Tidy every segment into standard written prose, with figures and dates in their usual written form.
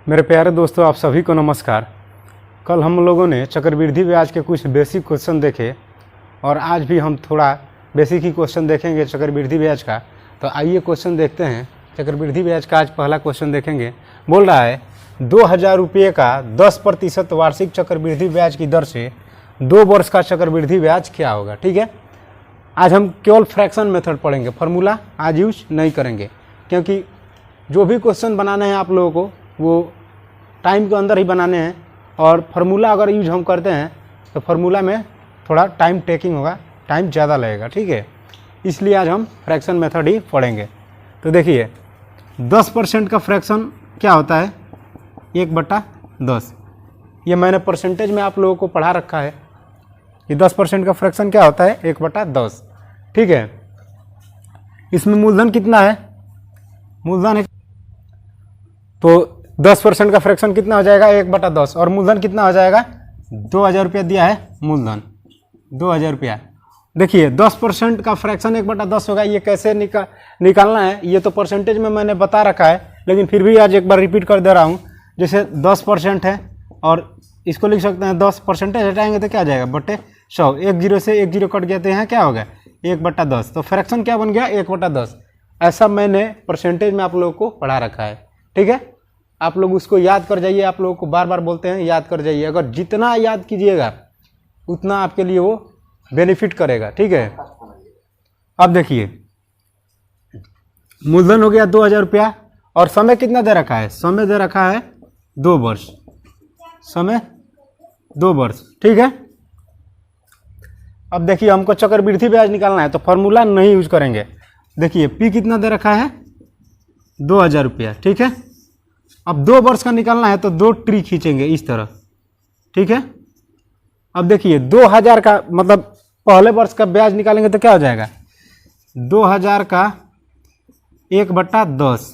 मेरे प्यारे दोस्तों, आप सभी को नमस्कार। कल हम लोगों ने चक्रवृद्धि ब्याज के कुछ बेसिक क्वेश्चन देखे और आज भी हम थोड़ा बेसिक ही क्वेश्चन देखेंगे चक्रवृद्धि ब्याज का। तो आइए क्वेश्चन देखते हैं। चक्रवृद्धि ब्याज का आज पहला क्वेश्चन देखेंगे। बोल रहा है 2000 रुपये का 10% वार्षिक चक्रवृद्धि ब्याज की दर से 2 वर्ष का चक्रवृद्धि ब्याज क्या होगा। ठीक है, आज हम केवल फ्रैक्शन मेथड पढ़ेंगे, फार्मूला आज यूज नहीं करेंगे, क्योंकि जो भी क्वेश्चन बनाने हैं आप लोगों को वो टाइम के अंदर ही बनाने हैं और फार्मूला अगर यूज हम करते हैं तो फार्मूला में थोड़ा टाइम टेकिंग होगा, टाइम ज़्यादा लगेगा। ठीक है, इसलिए आज हम फ्रैक्शन मेथड ही पढ़ेंगे। तो देखिए 10% का फ्रैक्शन क्या होता है, 1/10। ये मैंने परसेंटेज में आप लोगों को पढ़ा रखा है कि 10% का फ्रैक्शन क्या होता है, 1/10। ठीक है, इसमें मूलधन कितना है, मूलधन है तो 10% का फ्रैक्शन कितना हो जाएगा, 1/10 और मूलधन कितना हो जाएगा, 2000 रुपया दिया है मूलधन, 2000 रुपया। देखिए 10% का फ्रैक्शन 1/10 होगा। ये कैसे निकालना है ये तो परसेंटेज में मैंने बता रखा है, लेकिन फिर भी आज एक बार रिपीट कर दे रहा हूँ। जैसे 10% है और इसको लिख सकते हैं 10% हटाएंगे तो क्या आ जाएगा, बटे 100। 1 0 से 1 0 कट गया तो यहाँ क्या होगा, 1/10। तो फ्रैक्शन क्या बन गया, 1/10। ऐसा मैंने परसेंटेज में आप लोगों को पढ़ा रखा है। ठीक है, आप लोग उसको याद कर जाइए। आप लोगों को बार बार बोलते हैं याद कर जाइए, अगर जितना याद कीजिएगा उतना आपके लिए वो बेनिफिट करेगा। ठीक है, अब देखिए मूलधन हो गया 2000 रुपया और समय कितना दे रखा है, समय दे रखा है 2 वर्ष, समय 2 वर्ष। ठीक है, अब देखिए हमको चक्रवृद्धि ब्याज निकालना है तो फॉर्मूला नहीं यूज करेंगे। देखिए पी कितना दे रखा है, 2000 रुपया। ठीक है, अब 2 वर्ष का निकालना है तो 2 ट्री खींचेंगे इस तरह। ठीक है, अब देखिए 2000 का मतलब पहले वर्ष का ब्याज निकालेंगे तो क्या हो जाएगा, 2000 का 1/10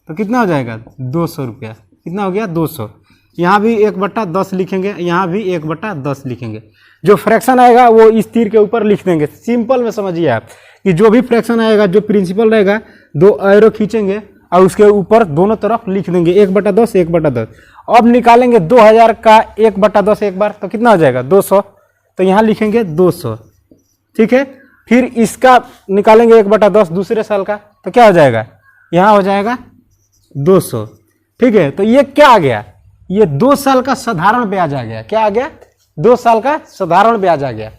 तो कितना हो जाएगा, 200 रुपया। कितना हो गया, 200। यहाँ भी 1/10 लिखेंगे, यहाँ भी 1/10 लिखेंगे। जो फ्रैक्शन आएगा वो इस तीर के ऊपर लिख देंगे। सिंपल में समझिए आप कि जो भी फ्रैक्शन आएगा, जो प्रिंसिपल रहेगा, 2 एरो खींचेंगे और उसके ऊपर दोनों तरफ लिख देंगे 1/10 1/10। अब निकालेंगे 2000 का 1/10 एक बार तो कितना हो जाएगा, 200। तो यहाँ लिखेंगे 200। ठीक है, फिर इसका निकालेंगे 1/10 दूसरे साल का तो क्या हो जाएगा, यहाँ हो जाएगा 200। ठीक है, तो ये क्या आ गया, ये 2 साल का साधारण ब्याज आ गया। क्या आ गया, 2 साल का साधारण ब्याज आ गया।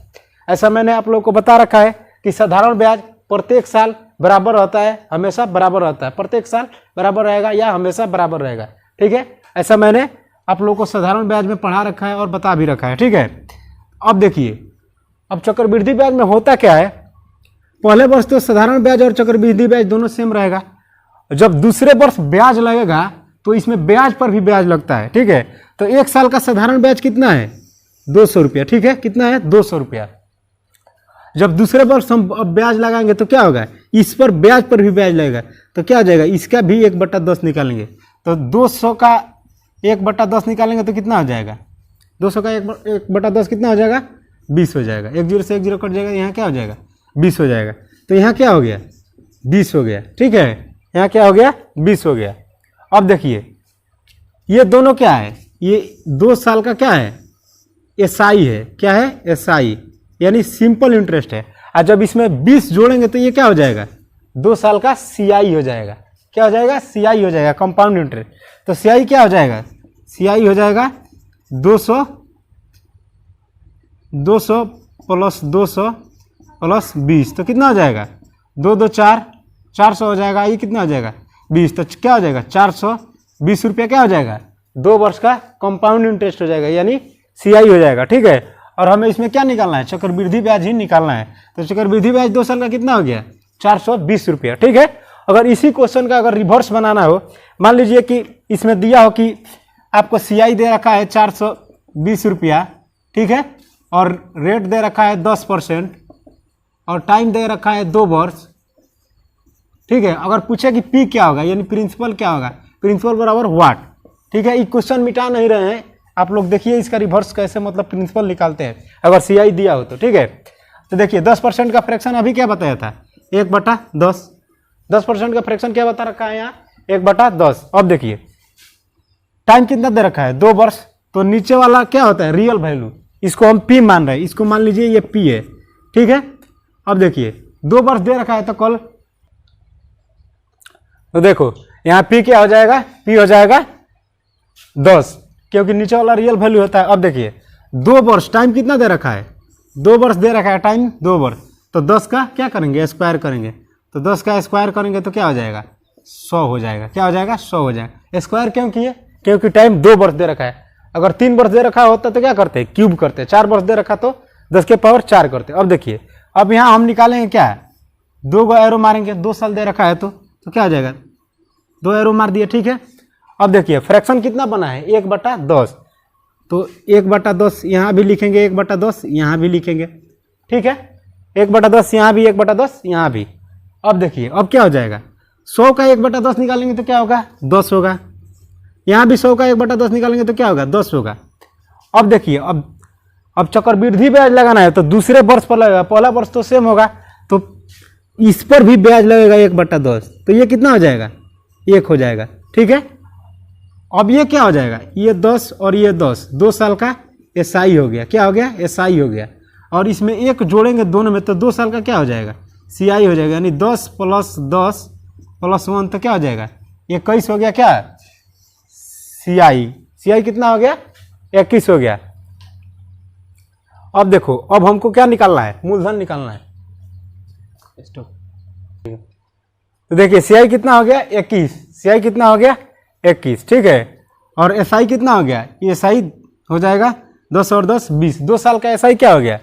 ऐसा मैंने आप लोग को बता रखा है कि साधारण ब्याज प्रत्येक साल बराबर रहता है, हमेशा बराबर रहता है। प्रत्येक साल बराबर रहेगा या हमेशा बराबर रहेगा। ठीक है, ऐसा मैंने आप लोगों को साधारण ब्याज में पढ़ा रखा है और बता भी रखा है। ठीक है, अब देखिए अब चक्रवृद्धि ब्याज में होता क्या है, पहले वर्ष तो साधारण ब्याज और चक्रवृद्धि ब्याज दोनों सेम रहेगा। जब दूसरे वर्ष ब्याज लगेगा तो इसमें ब्याज पर भी ब्याज लगता है। ठीक है, तो 1 साल का साधारण ब्याज कितना है, 200 रुपया। ठीक है, कितना है, 200 रुपया। जब दूसरे वर्ष हम ब्याज लगाएंगे तो क्या होगा, इस पर ब्याज पर भी ब्याज लगेगा तो क्या हो जाएगा, इसका भी 1/10 निकालेंगे तो 200 का 1/10 निकालेंगे तो कितना हो जाएगा, 200 का 1/10 कितना हो जाएगा, 20 हो जाएगा। 1 0 से 1 0 कट जाएगा, यहाँ क्या हो जाएगा, 20 हो जाएगा। तो यहाँ क्या हो गया, 20 हो गया। ठीक है, यहाँ क्या हो गया, 20 हो गया। अब देखिए ये दोनों क्या है, ये 2 साल का क्या है, SI है। क्या है, SI यानी सिंपल इंटरेस्ट है। और जब इसमें 20 जोड़ेंगे तो ये क्या हो जाएगा, 2 साल का CI हो जाएगा। क्या हो जाएगा, CI हो जाएगा, कंपाउंड इंटरेस्ट। तो CI क्या हो जाएगा, CI हो जाएगा 200 प्लस 200 प्लस 20 तो कितना हो जाएगा, 2 2 4 400 हो जाएगा। ये कितना हो जाएगा, 20। तो क्या हो जाएगा, 420 रुपया क्या हो जाएगा, 2 वर्ष का कंपाउंड इंटरेस्ट हो जाएगा, यानी CI हो जाएगा। ठीक है, और हमें इसमें क्या निकालना है, चक्रवृद्धि ब्याज ही निकालना है। तो चक्रवृद्धि ब्याज 2 साल का कितना हो गया, 420 रुपया। ठीक है, अगर इसी क्वेश्चन का अगर रिवर्स बनाना हो, मान लीजिए कि इसमें दिया हो कि आपको CI दे रखा है 420 रुपया। ठीक है, और रेट दे रखा है 10% और टाइम दे रखा है 2 वर्ष। ठीक है, अगर पूछे कि P क्या होगा यानी प्रिंसिपल क्या होगा, प्रिंसिपल बराबर व्हाट। ठीक है, ये क्वेश्चन मिटा नहीं रहे हैं आप लोग, देखिए इसका रिवर्स कैसे मतलब प्रिंसिपल निकालते हैं अगर CI दिया हो तो। ठीक है, तो देखिए 10% का फ्रैक्शन अभी क्या बताया था, 1/10। 10% का फ्रैक्शन क्या बता रखा है यहाँ, 1/10। अब देखिए टाइम कितना दे रखा है 2 वर्ष, तो नीचे वाला क्या होता है रियल वैल्यू, इसको हम पी मान रहे हैं, इसको मान लीजिए ये पी है, ठीक है। अब देखिए 2 वर्ष दे रखा है तो कल, तो देखो यहाँ पी क्या हो जाएगा, पी हो जाएगा 10, क्योंकि नीचे वाला रियल वैल्यू होता है। अब देखिए 2 वर्ष, टाइम कितना दे रखा है 2 वर्ष दे रखा है, टाइम 2 वर्ष, तो 10 का क्या करेंगे स्क्वायर करेंगे, तो 10 का स्क्वायर करेंगे तो क्या हो जाएगा 100 हो जाएगा, क्या हो जाएगा 100 हो जाएगा। स्क्वायर क्यों किए, क्योंकि टाइम 2 वर्ष दे रखा है, अगर 3 वर्ष दे रखा होता तो क्या करते क्यूब करते, 4 वर्ष दे रखा तो 10 के पावर 4 करते। अब देखिए अब यहाँ हम निकालेंगे क्या, 2 गो एरो मारेंगे, 2 साल दे रखा है तो क्या हो जाएगा 2 एरो मार दिए, ठीक है। अब देखिए फ्रैक्शन कितना बना है 1/10, तो 1/10 यहाँ भी लिखेंगे, 1/10 यहाँ भी लिखेंगे, ठीक है, 1/10 यहाँ भी, 1/10 यहाँ भी। अब देखिए अब क्या हो जाएगा 100 का 1/10 निकालेंगे तो क्या होगा 10 होगा, यहाँ भी 100 का 1/10 निकालेंगे तो क्या होगा 10 होगा। अब देखिए अब चक्रवृद्धि ब्याज लगाना है तो दूसरे वर्ष पर लगेगा, पहला वर्ष तो सेम होगा, तो इस पर भी ब्याज लगेगा 1/10, तो ये कितना हो जाएगा 1 हो जाएगा, ठीक है। अब ये क्या हो जाएगा, ये 10 और ये 10, 2 साल का एसआई हो गया, क्या हो गया एसआई हो गया, और इसमें 1 जोड़ेंगे दोनों में तो 2 साल का क्या हो जाएगा सीआई हो जाएगा, यानी 10 + 10 + 1 तो क्या हो जाएगा 21 हो गया, क्या सीआई कितना हो गया 21 हो गया। अब देखो अब हमको क्या निकालना है, मूलधन निकालना है, तो देखिए सीआई कितना हो गया 21, सीआई कितना हो गया 21, ठीक है, और एसआई कितना हो गया, एसआई हो जाएगा 10 और 10 20, 2 साल का एसआई क्या हो गया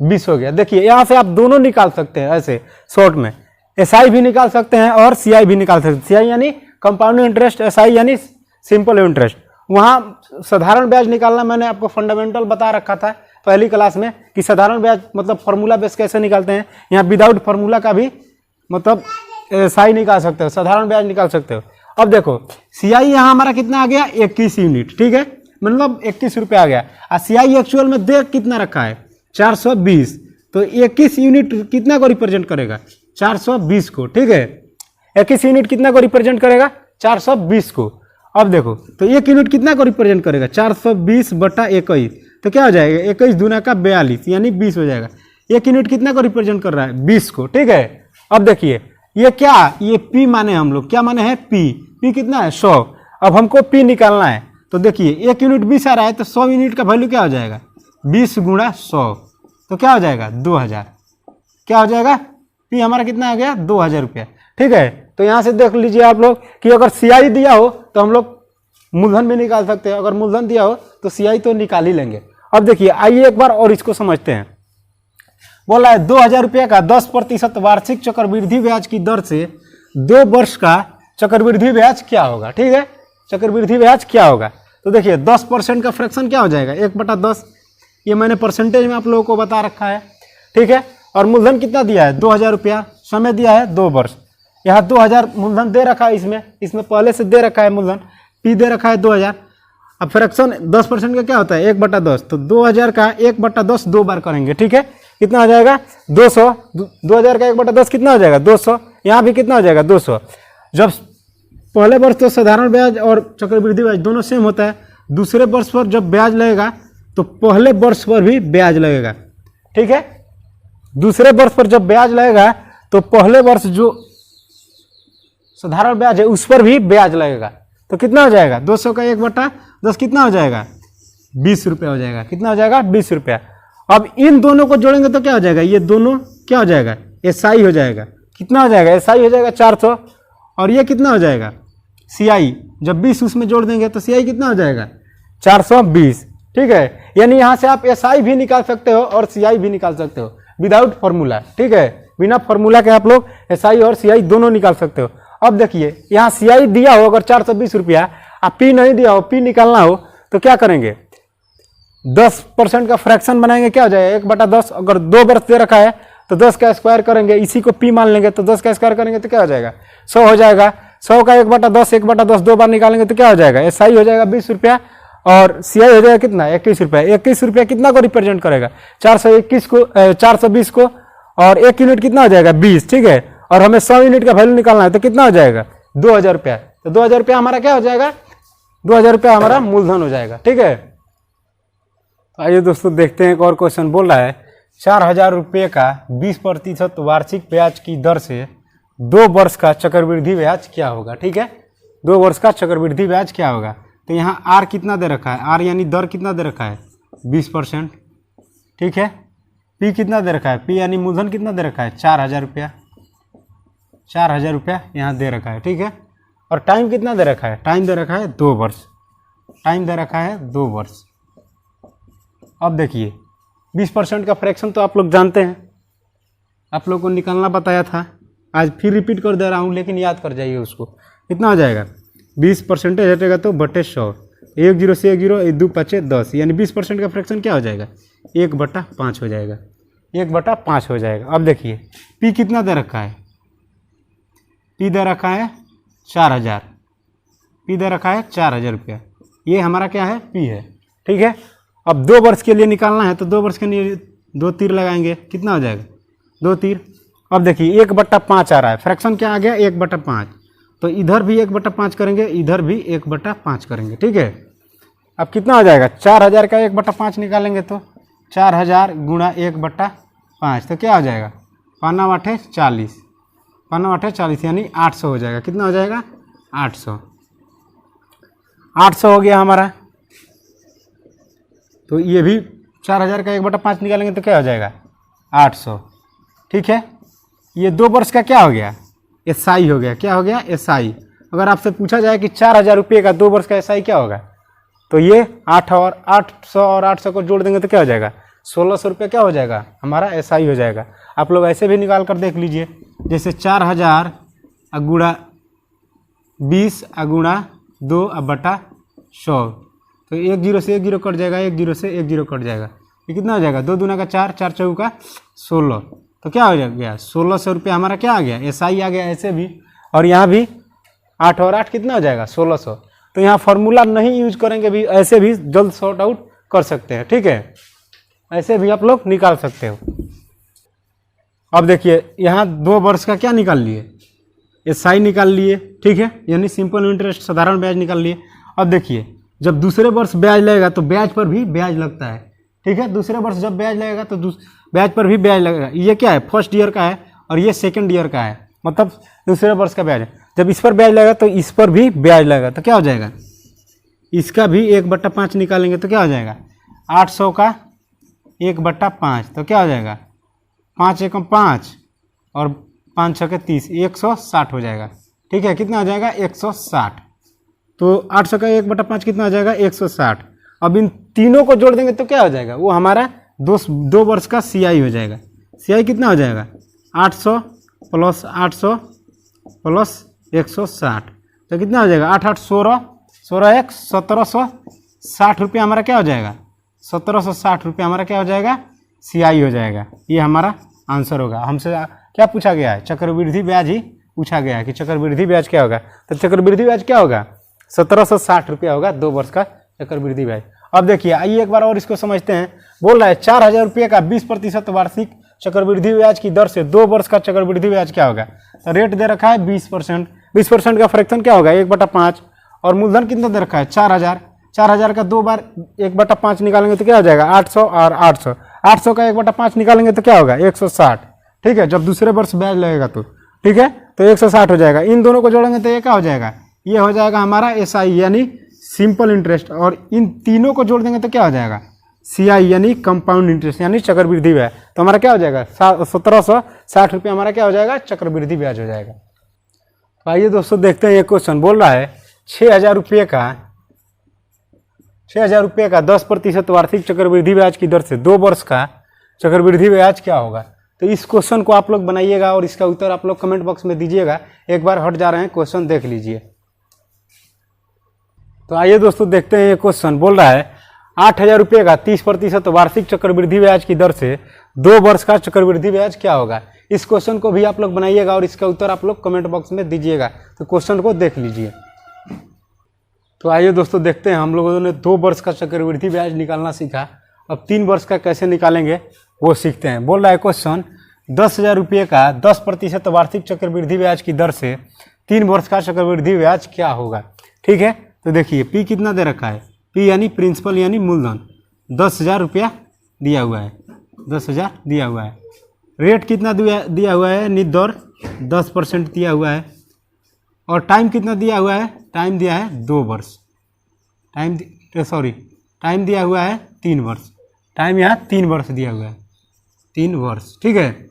20 हो गया। देखिए यहाँ से आप दोनों निकाल सकते हैं, ऐसे शॉर्ट में एसआई भी निकाल सकते हैं और सीआई भी निकाल सकते हैं, सीआई यानी कंपाउंड इंटरेस्ट, एसआई यानी सिंपल इंटरेस्ट। वहाँ साधारण ब्याज निकालना मैंने आपको फंडामेंटल बता रखा था पहली क्लास में कि साधारण ब्याज मतलब फार्मूला बेस कैसे निकालते हैं, यहाँ विदाउट फार्मूला का भी मतलब एसआई निकाल सकते हो, साधारण ब्याज निकाल सकते हो। अब देखो सीआई यहाँ हमारा कितना आ गया 21 यूनिट, ठीक है, मतलब 21 रुपये आ गया, और सीआई एक्चुअल में दे कितना रखा है 420, तो 21 यूनिट कितना को रिप्रेजेंट करेगा 420 को, ठीक है, 21 यूनिट कितना को रिप्रेजेंट करेगा 420 को। अब देखो तो 1 यूनिट कितना को रिप्रेजेंट करेगा 420/21, तो क्या हो जाएगा 21 दूना का 42 यानी 20 हो जाएगा। 1 यूनिट कितना को रिप्रेजेंट कर रहा है 20 को, ठीक है। अब देखिए ये क्या, ये पी माने हम लोग क्या माने हैं पी कितना है 100। अब हमको पी निकालना है, तो देखिए 1 यूनिट 20 आ रहा है तो 100 यूनिट का वैल्यू क्या हो जाएगा 20 × 100, तो क्या हो जाएगा 2000, क्या हो जाएगा पी हमारा कितना आ गया 2000 रुपया, ठीक है। तो यहाँ से देख लीजिए आप लोग कि अगर सीआई दिया हो तो हम लोग मूलधन भी निकाल सकते हैं, अगर मूलधन दिया हो तो सीआई तो निकाल ही लेंगे। अब देखिए आइए एक बार और इसको समझते हैं। बोला है 2000 रुपये का 10% वार्षिक चक्रवृद्धि ब्याज की दर से 2 वर्ष का चक्रवृद्धि ब्याज क्या होगा, ठीक है, चक्रवृद्धि ब्याज क्या होगा। तो देखिए 10% का फ्रैक्शन क्या हो जाएगा 1/10, ये मैंने परसेंटेज में आप लोगों को बता रखा है, ठीक है। और मूलधन कितना दिया है 2000 रुपया, समय दिया है 2 वर्ष, यहाँ 2000 मूलधन दे रखा है, इसमें पहले से दे रखा है मूलधन, पी दे रखा है 2000। अब फ्रैक्शन 10% का क्या होता है 1/10, तो 2000 का 1/10 2 बार करेंगे, ठीक है, कितना हो जाएगा 200, 2000 का 1/10 कितना हो जाएगा 200, यहाँ भी कितना हो जाएगा 200। जब पहले वर्ष तो साधारण ब्याज और चक्रवृद्धि ब्याज दोनों सेम होता है, दूसरे वर्ष पर जब ब्याज लगेगा तो पहले वर्ष पर भी ब्याज लगेगा, ठीक है। दूसरे वर्ष पर जब ब्याज लगेगा तो पहले वर्ष जो साधारण ब्याज है उस पर भी ब्याज लगेगा, तो कितना हो जाएगा 200 का 1/10 कितना हो जाएगा 20 रुपया हो जाएगा, कितना हो जाएगा 20 रुपया। अब इन दोनों को जोड़ेंगे तो क्या हो जाएगा, ये दोनों क्या हो जाएगा एसआई हो जाएगा, कितना हो जाएगा एसआई हो जाएगा 400, और ये कितना हो जाएगा सीआई, जब 20 उसमें जोड़ देंगे तो सीआई कितना हो जाएगा 420, ठीक है। यानी यहाँ से आप एसआई भी निकाल सकते हो और सीआई भी निकाल सकते हो विदाउट फार्मूला, ठीक है, बिना फार्मूला के आप लोग एसआई और सीआई दोनों निकाल सकते हो। अब देखिए यहाँ सीआई दिया हो अगर 420 रुपया, आप पी नहीं दिया हो, पी निकालना हो तो क्या करेंगे 10% का फ्रैक्शन बनाएंगे, क्या हो जाएगा 1/10, अगर 2 वर्ष दे रखा है तो 10 का स्क्वायर करेंगे, इसी को पी मान लेंगे, तो 10 का स्क्वायर करेंगे तो क्या हो जाएगा 100 हो जाएगा। 100 का 1/10 2 बार निकालेंगे तो क्या हो जाएगा एसआई हो जाएगा 20 रुपया और सीआई हो जाएगा कितना 21 रुपया। 21 रुपया कितना को रिप्रेजेंट करेगा 421 को 420 को, और 1 यूनिट कितना हो जाएगा 20, ठीक है। और हमें 100 यूनिट का वैल्यू निकालना है तो कितना हो जाएगा 2000 रुपया, तो 2000 रुपया हमारा क्या हो जाएगा 2,000 रुपया हमारा मूलधन हो जाएगा। ठीक है, तो आइए दोस्तों देखते हैं एक और क्वेश्चन। बोल रहा है 4,000 रुपये का 20% वार्षिक ब्याज की दर से 2 वर्ष का चक्रवृद्धि ब्याज क्या होगा। ठीक है, 2 वर्ष का चक्रवृद्धि ब्याज क्या होगा। तो यहाँ आर कितना दे रखा है, आर यानी दर कितना दे रखा है 20%। ठीक है, पी कितना दे रखा है, पी यानी मूलधन कितना दे रखा है 4,000 रुपया, 4,000 रुपया यहाँ दे रखा है। ठीक है, और टाइम कितना दे रखा है, टाइम दे रखा है 2 वर्ष, टाइम दे रखा है 2 वर्ष। अब देखिए 20% का फ्रैक्शन तो आप लोग जानते हैं, आप लोग को निकालना बताया था, आज फिर रिपीट कर दे रहा हूँ, लेकिन याद कर जाइए उसको। कितना हो जाएगा 20% हटेगा तो बटे 100, 1 0 से 1 0, 2 5 10, यानी 20% का फ्रैक्शन क्या हो जाएगा 1/5 हो जाएगा, 1/5 हो जाएगा। अब देखिए पी कितना दे रखा है, पी दे रखा है 4,000, पी दे रखा है 4,000 रुपया, ये हमारा क्या है पी है। ठीक है, अब 2 वर्ष के लिए निकालना है तो 2 वर्ष के लिए 2 तीर लगाएंगे, कितना हो जाएगा 2 तीर। अब देखिए 1/5 आ रहा है, फ्रैक्शन क्या आ गया 1/5, तो इधर भी 1/5 करेंगे, इधर भी 1/5 करेंगे। ठीक है, अब कितना हो जाएगा 4,000 का 1/5 निकालेंगे तो 4,000 गुणा 1/5 तो क्या हो जाएगा 5 40, 5 40 यानी 800 हो जाएगा। कितना हो जाएगा 800, 800 हो गया हमारा। तो ये भी 4,000 का 1/5 निकालेंगे तो क्या हो जाएगा 800। ठीक है, ये 2 वर्ष का क्या हो गया एसआई हो गया, क्या हो गया एसआई। अगर आपसे पूछा जाए कि 4,000 रुपये का 2 वर्ष का एसआई क्या होगा, तो ये 800 और 800 को जोड़ देंगे तो क्या हो जाएगा 1,600 रुपये क्या हो जाएगा हमारा एसआई हो जाएगा। आप लोग ऐसे भी निकाल कर देख लीजिए, जैसे 4,000 गुणा 20 गुणा 2/100, तो 1 0 से 1 0 कट जाएगा, 1 0 से 1 0 कट जाएगा, ये कितना हो जाएगा 2 दूना का 4, 4 चौका 16, तो क्या हो गया 1,600 रुपये हमारा क्या आ गया एसआई आ गया। ऐसे भी, और यहाँ भी 8 और 8 कितना हो जाएगा 1,600। तो यहाँ फार्मूला नहीं यूज करेंगे, भी ऐसे भी जल्द सॉर्ट आउट कर सकते हैं। ठीक है, ऐसे भी आप लोग निकाल सकते हो। अब देखिए यहाँ 2 वर्ष का क्या निकाल लिए एसआई निकाल लिए। ठीक है, यानी सिंपल इंटरेस्ट साधारण ब्याज निकाल लिए। अब देखिए जब दूसरे वर्ष ब्याज लगेगा तो ब्याज पर भी ब्याज लगता है। ठीक है, दूसरे वर्ष जब ब्याज लगेगा तो ब्याज पर भी ब्याज लगेगा। ये क्या है फर्स्ट ईयर का है और ये सेकंड ईयर का है, मतलब दूसरे वर्ष का ब्याज है। जब इस पर ब्याज लगेगा तो इस पर भी ब्याज लगेगा, तो क्या हो जाएगा इसका भी 1/5 निकालेंगे तो क्या हो जाएगा 800 का 1/5, तो क्या हो जाएगा 5 एकम 5 और 5 6 30, 160 हो जाएगा। ठीक है, कितना हो जाएगा 160। तो 800 का 1/5 कितना हो जाएगा 160। अब इन तीनों को जोड़ देंगे तो क्या हो जाएगा वो हमारा 2 वर्ष का सीआई हो जाएगा। सीआई कितना हो जाएगा 800 प्लस 800 प्लस 160, तो कितना हो जाएगा 8 8 16, 16 1 1760 रुपये हमारा क्या हो जाएगा 1760 रुपये हमारा क्या हो जाएगा सीआई हो जाएगा। ये हमारा आंसर होगा। हमसे क्या पूछा गया है चक्रवृद्धि ब्याज ही पूछा गया है कि चक्रवृद्धि ब्याज क्या होगा, तो चक्रवृद्धि ब्याज क्या होगा 1760 रुपया होगा 2 वर्ष का चक्रवृद्धि ब्याज। अब देखिए आइए एक बार और इसको समझते हैं। बोल रहा है 4,000 रुपये का 20% वार्षिक चक्रवृद्धि ब्याज की दर से 2 वर्ष का चक्रवृद्धि ब्याज क्या होगा। तो रेट दे रखा है 20%, 20% का फ्रैक्शन क्या होगा 1/5, और मूलधन कितना दे रखा है 4,000, 4,000 का 2 बार 1/5 निकालेंगे तो क्या हो जाएगा 800 और 800, 800 का 1/5 निकालेंगे तो क्या होगा 160। ठीक है, जब दूसरे वर्ष ब्याज लगेगा तो ठीक है, तो 160 हो जाएगा। इन दोनों को जोड़ेंगे तो ये क्या हो जाएगा, ये हो जाएगा हमारा एसआई यानी सिंपल इंटरेस्ट, और इन तीनों को जोड़ देंगे तो क्या हो जाएगा सीआई यानी कंपाउंड इंटरेस्ट यानी चक्रवृद्धि ब्याज। तो हमारा क्या हो जाएगा 1760 रुपये हमारा क्या हो जाएगा चक्रवृद्धि ब्याज हो जाएगा। तो आइए दोस्तों देखते हैं ये क्वेश्चन। बोल रहा है 6,000 रुपये का 10% वार्षिक चक्रवृद्धि ब्याज की दर से 2 वर्ष का चक्रवृद्धि ब्याज क्या होगा। तो इस क्वेश्चन को आप लोग बनाइएगा और इसका उत्तर आप लोग कमेंट बॉक्स में दीजिएगा। एक बार हट जा रहे हैं, क्वेश्चन देख लीजिए। तो आइए दोस्तों देखते हैं ये क्वेश्चन। बोल रहा है 8,000 रुपये का 30% वार्षिक चक्रवृद्धि ब्याज की दर से 2 वर्ष का चक्रवृद्धि ब्याज क्या होगा। इस क्वेश्चन को भी आप लोग बनाइएगा और इसका उत्तर आप लोग कमेंट बॉक्स में दीजिएगा। तो क्वेश्चन को देख लीजिए। तो आइए दोस्तों देखते हैं, हम लोगों ने 2 वर्ष का चक्रवृद्धि ब्याज निकालना सीखा, अब 3 वर्ष का कैसे निकालेंगे वो सीखते हैं। बोल रहा है क्वेश्चन 10,000 रुपये का 10% वार्षिक चक्रवृद्धि ब्याज की दर से 3 वर्ष का चक्रवृद्धि ब्याज क्या होगा। ठीक है, तो देखिए पी कितना दे रखा है, पी यानी प्रिंसिपल यानी मूलधन 10,000 रुपया दिया हुआ है, 10,000 दिया हुआ है। रेट कितना दिया हुआ है, निध दर 10% दिया हुआ है। और टाइम कितना दिया हुआ है, टाइम दिया है 2 वर्ष, टाइम दिया हुआ है 3 वर्ष, टाइम यहाँ 3 वर्ष दिया हुआ है, 3 वर्ष। ठीक है,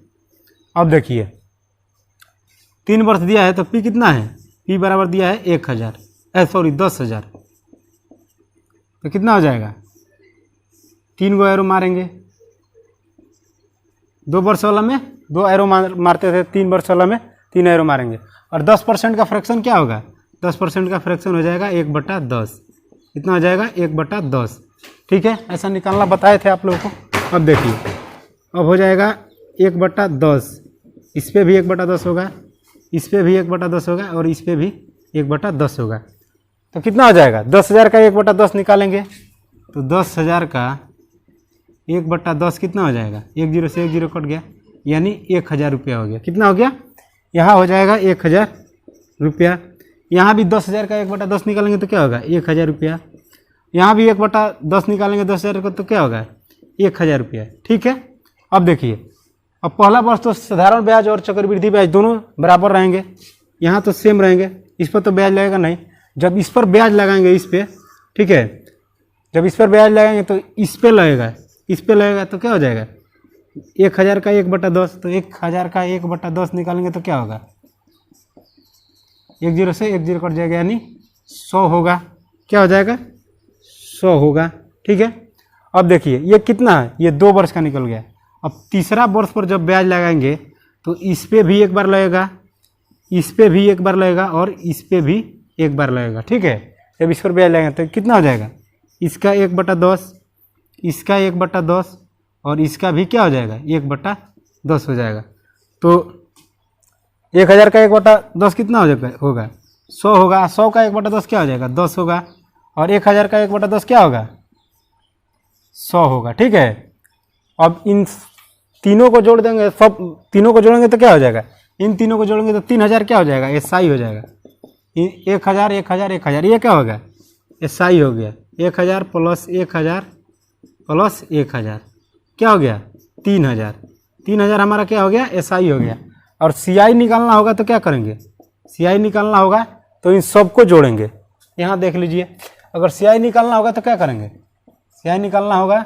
अब देखिए 3 वर्ष दिया है तो पी कितना है, पी बराबर दिया है 10,000, तो कितना हो जाएगा, 3 गो एरो मारेंगे। 2 वर्ष वाला में 2 एरो मारते थे, 3 वर्ष वाला में 3 एरो मारेंगे। और 10% का फ्रैक्शन क्या होगा, 10% का फ्रैक्शन हो जाएगा 1/10, कितना हो जाएगा 1/10। ठीक है, ऐसा निकालना बताए थे आप लोगों को। अब देखिए अब हो जाएगा 1/10, इस पर भी 1/10 होगा, इस पर भी 1/10 होगा और इस पर भी 1/10 होगा। तो कितना हो जाएगा, 10,000 का 1/10 निकालेंगे तो 10,000 का 1/10 कितना हो जाएगा, 1 0 से 1 0 कट गया, यानी 1,000 रुपया हो गया। कितना हो गया, यहाँ हो जाएगा 1,000 रुपया। यहाँ भी 10,000 का 1/10 निकालेंगे तो क्या होगा, 1,000 रुपया। यहाँ भी 1/10 निकालेंगे 10,000 का तो क्या होगा, 1,000 रुपया। ठीक है, अब देखिए अब पहला वर्ष तो साधारण ब्याज और चक्रवृद्धि ब्याज दोनों बराबर रहेंगे, यहाँ तो सेम रहेंगे, इस पर तो ब्याज लगेगा नहीं। जब इस पर ब्याज लगाएंगे इस पर, ठीक है, जब इस पर ब्याज लगाएंगे तो इस पर लगेगा, इस पर लगेगा तो क्या हो जाएगा, 1,000 का 1/10, तो 1,000 का 1/10 निकालेंगे तो क्या होगा, 1 0 से 1 0 कट जाएगा, यानी 100 होगा। क्या हो जाएगा, 100 होगा। ठीक है, अब देखिए ये कितना है, ये 2 वर्ष का निकल गया। अब तीसरा वर्ष पर जब ब्याज लगाएंगे तो इस पे भी एक बार लगेगा, इस पे भी एक बार लगेगा और इस पे भी एक बार लगेगा। ठीक है, जब इस पर ब्याज लगेगा तो कितना हो जाएगा, इसका 1/10, इसका 1/10 और इसका भी क्या हो जाएगा, 1/10 हो जाएगा। तो 1,000 का 1/10 कितना हो जाएगा, होगा 100 होगा। 100 का 1/10 क्या हो जाएगा, 10 होगा। और 1,000 का 1/10 क्या होगा, 100 होगा। ठीक है, अब इन तीनों को जोड़ देंगे, सब तीनों को जोड़ेंगे तो क्या हो जाएगा, इन तीनों को जोड़ेंगे तो 3,000 क्या हो जाएगा, एसआई हो जाएगा। 1,000 1,000 1,000 ये क्या हो गया, एसआई हो गया। 1,000 प्लस 1,000 प्लस 1,000 क्या हो गया, 3,000। 3,000 हमारा क्या हो गया, एसआई हो गया। और सीआई निकालना होगा तो क्या करेंगे, सीआई निकालना होगा तो इन सबको जोड़ेंगे। यहाँ देख लीजिए, अगर सीआई निकालना होगा तो क्या करेंगे, सीआई निकालना होगा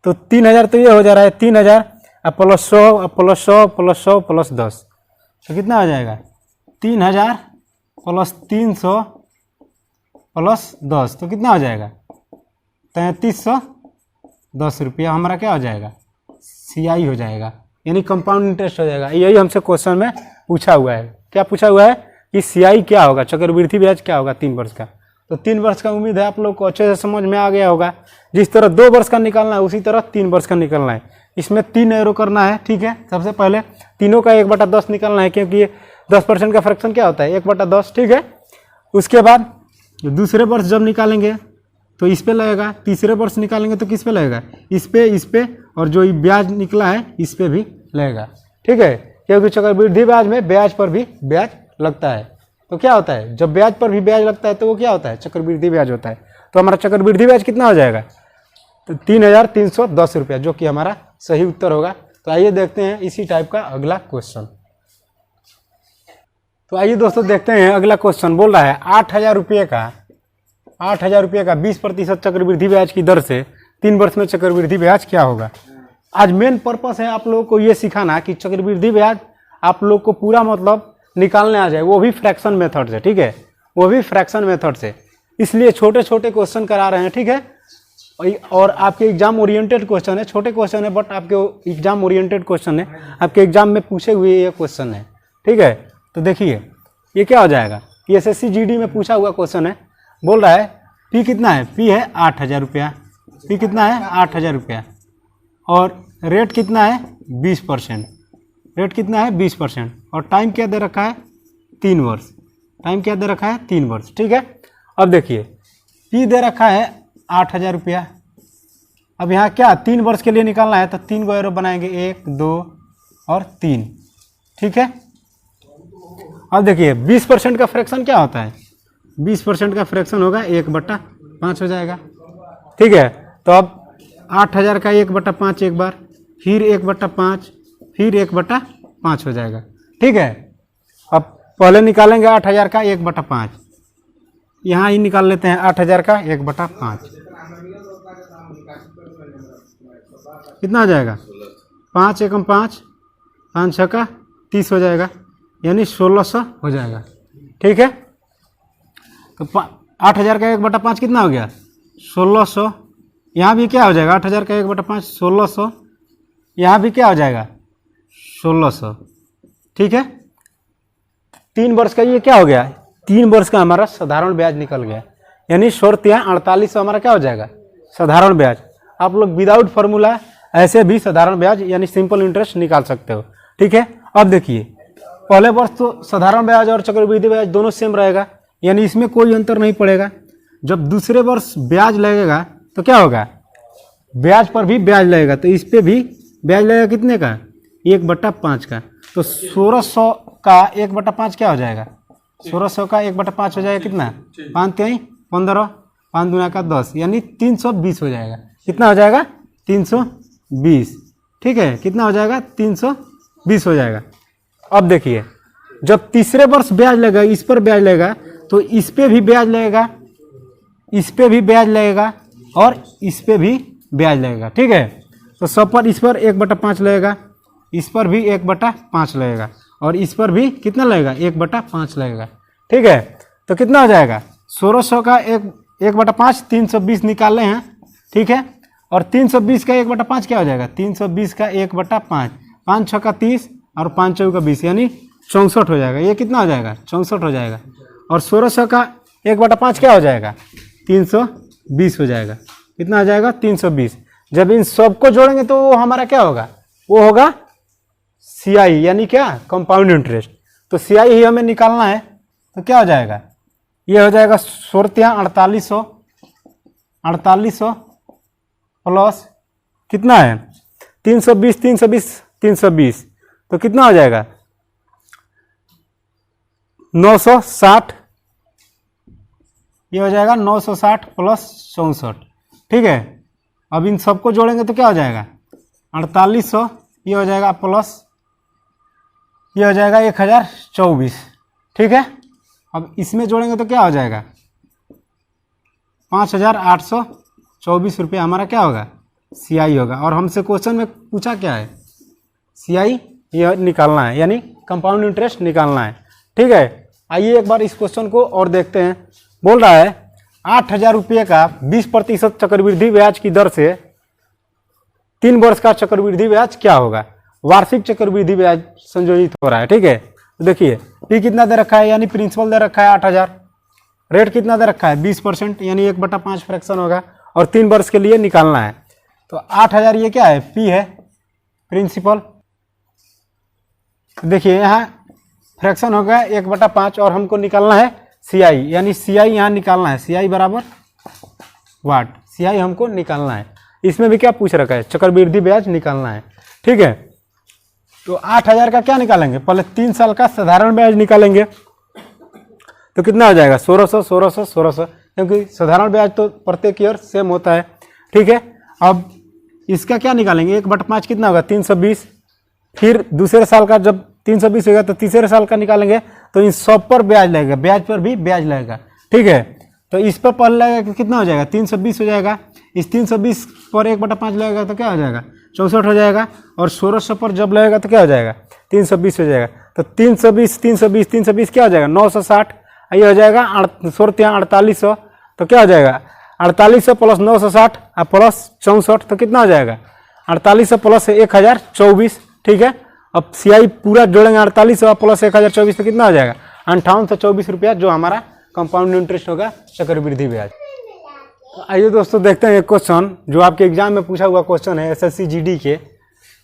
तो 3,000 तो ये हो जा रहा है, 3,000 प्लस 100 प्लस 100 प्लस 100 प्लस 10 तो कितना हो जाएगा, 3,000 प्लस 300 प्लस 10 तो कितना हो जाएगा, 3,310 रुपया हमारा क्या हो जाएगा, सीआई हो जाएगा, यानी कंपाउंड इंटरेस्ट हो जाएगा। यही हमसे क्वेश्चन में पूछा हुआ है। क्या पूछा हुआ है कि सीआई क्या होगा, चक्रवृद्धि ब्याज क्या होगा 3 वर्ष का। तो 3 वर्ष का उम्मीद है आप लोग को अच्छे से समझ में आ गया होगा। जिस तरह 2 वर्ष का निकालना है उसी तरह 3 वर्ष का निकालना है। इसमें 3 एरो करना है। ठीक है, सबसे पहले तीनों का 1/10 निकालना है, क्योंकि ये 10% का फ्रैक्शन क्या होता है, 1/10। ठीक है, उसके बाद दूसरे वर्ष जब निकालेंगे तो इस पे लगेगा, तीसरे वर्ष निकालेंगे तो किस पे लगेगा, इस पे, और जो ये ब्याज निकला है इस पे भी लगेगा। ठीक है, क्योंकि चक्रवृद्धि ब्याज में ब्याज पर भी ब्याज लगता है। तो क्या होता है, जब ब्याज पर भी ब्याज लगता है तो वो क्या होता है, चक्रवृद्धि ब्याज होता है। तो हमारा चक्रवृद्धि ब्याज कितना हो जाएगा, तो 3,310 रुपया, जो कि हमारा सही उत्तर होगा। तो आइए देखते हैं इसी टाइप का अगला क्वेश्चन। तो आइए दोस्तों देखते हैं अगला क्वेश्चन। बोल रहा है 8,000 रुपये का 20% चक्रवृद्धि ब्याज की दर से 3 वर्ष में चक्रवृद्धि ब्याज क्या होगा। आज मेन पर्पस है आप लोगों को ये सिखाना कि चक्रवृद्धि ब्याज आप लोग को पूरा मतलब निकालने आ जाए, वो भी फ्रैक्शन मेथड से। ठीक है, वो भी फ्रैक्शन मेथड से, इसलिए छोटे छोटे क्वेश्चन करा रहे हैं। ठीक है, और आपके एग्जाम ओरिएंटेड क्वेश्चन है, छोटे क्वेश्चन है बट आपके एग्जाम ओरिएंटेड क्वेश्चन है, आपके एग्जाम में पूछे हुए ये क्वेश्चन है। ठीक है, तो देखिए ये क्या हो जाएगा, एसएससी जीडी में पूछा हुआ क्वेश्चन है। बोल रहा है पी कितना है, पी है 8,000 रुपया, पी कितना है 8,000 रुपया, और रेट कितना है 20%, रेट कितना है 20%, और टाइम क्या दे रखा है 3 वर्ष, टाइम क्या दे रखा है 3 वर्ष। ठीक है, अब देखिए पी दे रखा है 8,000 रुपया। अब यहाँ क्या 3 वर्ष के लिए निकालना है तो 3 गो एरो बनाएंगे, 1 2 और 3। ठीक है, अब देखिए 20% का फ्रैक्शन क्या होता है, 20% का फ्रैक्शन होगा 1/5 हो जाएगा। ठीक है, तो अब 8,000 का 1/5 एक बार, फिर 1/5, फिर 1/5 हो जाएगा। ठीक है, अब पहले निकालेंगे 8,000 का 1/5, यहाँ ही निकाल लेते हैं 8,000 का 1/5 कितना हो जाएगा, 5 एकम 5, 5 6 का 30 हो जाएगा, यानी 1600 हो जाएगा। ठीक है, तो 8,000 का 1/5 कितना हो गया, 1600। यहाँ भी क्या हो जाएगा, 8,000 का 1/5 1600, यहाँ भी क्या हो जाएगा 1600। ठीक है, 3 वर्ष का ये क्या हो गया, 3 वर्ष का हमारा साधारण ब्याज निकल गया, यानी 4800 हमारा क्या हो जाएगा साधारण ब्याज। आप लोग विदाउट फार्मूला ऐसे भी साधारण ब्याज यानी सिंपल इंटरेस्ट निकाल सकते हो। ठीक है, अब देखिए पहले वर्ष तो साधारण ब्याज और चक्रवृद्धि ब्याज दोनों सेम रहेगा, यानी इसमें कोई अंतर नहीं पड़ेगा। जब दूसरे वर्ष ब्याज लगेगा तो क्या होगा, ब्याज पर भी ब्याज लगेगा, तो इस पे भी ब्याज लगेगा कितने का, 1/5 का। तो 1600 का 1/5 क्या हो जाएगा, 1600 का 1/5 हो जाएगा कितना, 5 3 15, 5 दूना का 10, यानी 320 हो जाएगा। कितना हो जाएगा 320। ठीक है, कितना हो जाएगा 320 हो जाएगा। अब देखिए जब तीसरे वर्ष ब्याज लगेगा, इस पर ब्याज लगेगा, तो इस पे भी ब्याज लगेगा, इस पे भी ब्याज लगेगा और इस पे भी ब्याज लगेगा। ठीक है, तो सब पर इस पर 1/5 लगेगा, इस पर भी 1/5 लगेगा और इस पर भी कितना लगेगा 1/5 लगेगा। ठीक है, तो कितना हो जाएगा 1600 का 1/5 320 निकाले हैं। ठीक है, और 320 का 1/5 क्या हो जाएगा, 320 का 1/5, 5 6 का 30 और 5 4 का 20, यानी 64 हो जाएगा। ये कितना हो जाएगा 64 हो जाएगा। और 1600 का 1/5 क्या हो जाएगा 320 हो जाएगा। कितना हो जाएगा 320। जब इन सबको जोड़ेंगे तो वो हमारा क्या होगा, वो होगा CI यानी क्या, कंपाउंड इंटरेस्ट। तो CI ही हमें निकालना है, तो क्या हो जाएगा, ये हो जाएगा 4800 प्लस कितना है 320 320 320, तो कितना हो जाएगा 960। ये हो जाएगा 960 प्लस 64। ठीक है, अब इन सबको जोड़ेंगे तो क्या हो जाएगा 4800, ये हो जाएगा प्लस ये हो जाएगा 1024। ठीक है, अब इसमें जोड़ेंगे तो क्या हो जाएगा 5824 रुपये हमारा क्या होगा CI होगा। और हमसे क्वेश्चन में पूछा क्या है, CI ये निकालना है, यानी कंपाउंड इंटरेस्ट निकालना है। ठीक है, आइए एक बार इस क्वेश्चन को और देखते हैं। बोल रहा है 8,000 रुपये का 20% चक्रवृद्धि ब्याज की दर से 3 वर्ष का चक्रवृद्धि ब्याज क्या होगा। वार्षिक चक्रवृद्धि ब्याज संयोजित हो रहा है। ठीक है, तो देखिए P कितना दे रखा है, यानी प्रिंसिपल दे रखा है 8,000, रेट कितना दे रखा है 20%, यानी 1/5 फ्रैक्शन होगा और 3 वर्ष के लिए निकालना है। तो 8,000 ये क्या है, P है प्रिंसिपल। देखिए यहाँ फ्रैक्शन हो गया 1/5 और हमको निकालना है CI, यानी CI यहाँ निकालना है, CI बराबर वाट, CI हमको निकालना है। इसमें भी क्या पूछ रखा है, चक्रवृद्धि ब्याज निकालना है। ठीक है, तो 8,000 का क्या निकालेंगे, पहले 3 साल का साधारण ब्याज निकालेंगे, तो कितना हो जाएगा 1600 1600 1600, क्योंकि साधारण ब्याज तो प्रत्येक ईयर सेम होता है। ठीक है, अब इसका क्या निकालेंगे 1/5 कितना होगा 320, फिर दूसरे साल का जब 320 होगा तो तीसरे साल का निकालेंगे, तो इन सब पर ब्याज लगेगा, ब्याज पर भी ब्याज लगेगा। ठीक है, तो इस पर पहले लगेगा कितना हो जाएगा 320 हो जाएगा, इस 320 पर 1/5 लगेगा तो क्या हो जाएगा 64 हो जाएगा, और 1600 पर जब लगेगा तो क्या हो जाएगा 320 हो जाएगा। तो 320 320 320 क्या हो जाएगा 960, ये हो जाएगा 4800, तो क्या हो जाएगा 4800 प्लस 960 और प्लस 64, तो कितना हो जाएगा 4800 प्लस 1024। ठीक है, अब CI पूरा जोड़ेंगे 4800 प्लस 1024, तो कितना हो जाएगा 5824 रुपया, जो हमारा कंपाउंड इंटरेस्ट होगा चक्रवृद्धि ब्याज। तो आइए दोस्तों देखते हैं एक क्वेश्चन जो आपके एग्जाम में पूछा हुआ क्वेश्चन है SSC GD के।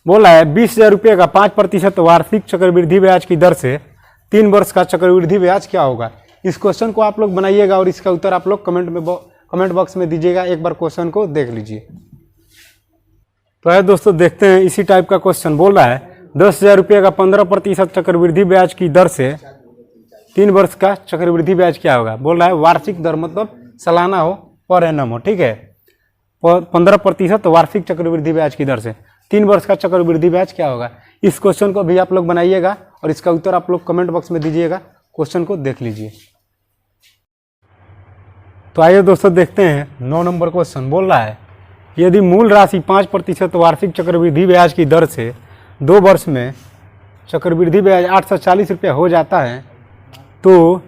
बोला है 20,000 रुपये का 5% वार्षिक चक्रवृद्धि ब्याज की दर से 3 वर्ष का चक्रवृद्धि ब्याज क्या होगा। इस क्वेश्चन को आप लोग बनाइएगा और इसका उत्तर आप लोग कमेंट बॉक्स में दीजिएगा। एक बार क्वेश्चन को देख लीजिए। तो है दोस्तों देखते हैं इसी टाइप का क्वेश्चन। बोल रहा है 10,000 रुपये का 15% चक्रवृद्धि ब्याज की दर से 3 वर्ष का चक्रवृद्धि ब्याज क्या होगा? बोल रहा है वार्षिक दर मतलब सालाना हो, पर एनम हो, ठीक है। 15% वार्षिक चक्रवृद्धि ब्याज की दर से 3 वर्ष का चक्रवृद्धि ब्याज क्या होगा? इस क्वेश्चन को भी आप लोग बनाइएगा और इसका उत्तर आप लोग कमेंट बॉक्स में दीजिएगा। क्वेश्चन को देख लीजिए। तो आइए दोस्तों देखते हैं 9 नंबर क्वेश्चन। बोल रहा है यदि मूल राशि 5% वार्षिक चक्रवृद्धि ब्याज की दर से 2 वर्ष में चक्रवृद्धि ब्याज 840 रुपया हो जाता है तो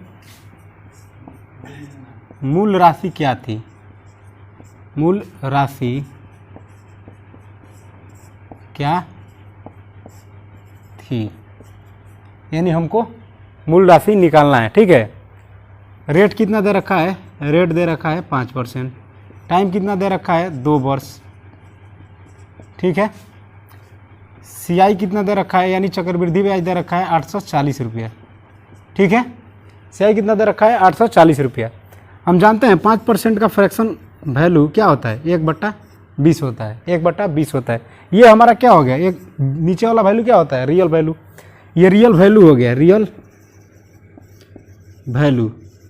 मूल राशि क्या थी? मूल राशि क्या थी, यानी हमको मूल राशि निकालना है, ठीक है। रेट कितना दे रखा है? रेट दे रखा है 5%। टाइम कितना दे रखा है? 2 वर्ष, ठीक है। सीआई कितना दे रखा है, यानी चक्रवृद्धि ब्याज दे रखा है 840 रुपया, ठीक है। सीआई कितना दे रखा है? 840 रुपया। हम जानते हैं 5% का फ्रैक्शन वैल्यू क्या होता है? 1/20 होता है, 1/20 होता है। ये हमारा क्या हो गया? एक नीचे वाला वैल्यू क्या होता है? Real value. ये रियल वैल्यू हो गया, रियल वैल्यू।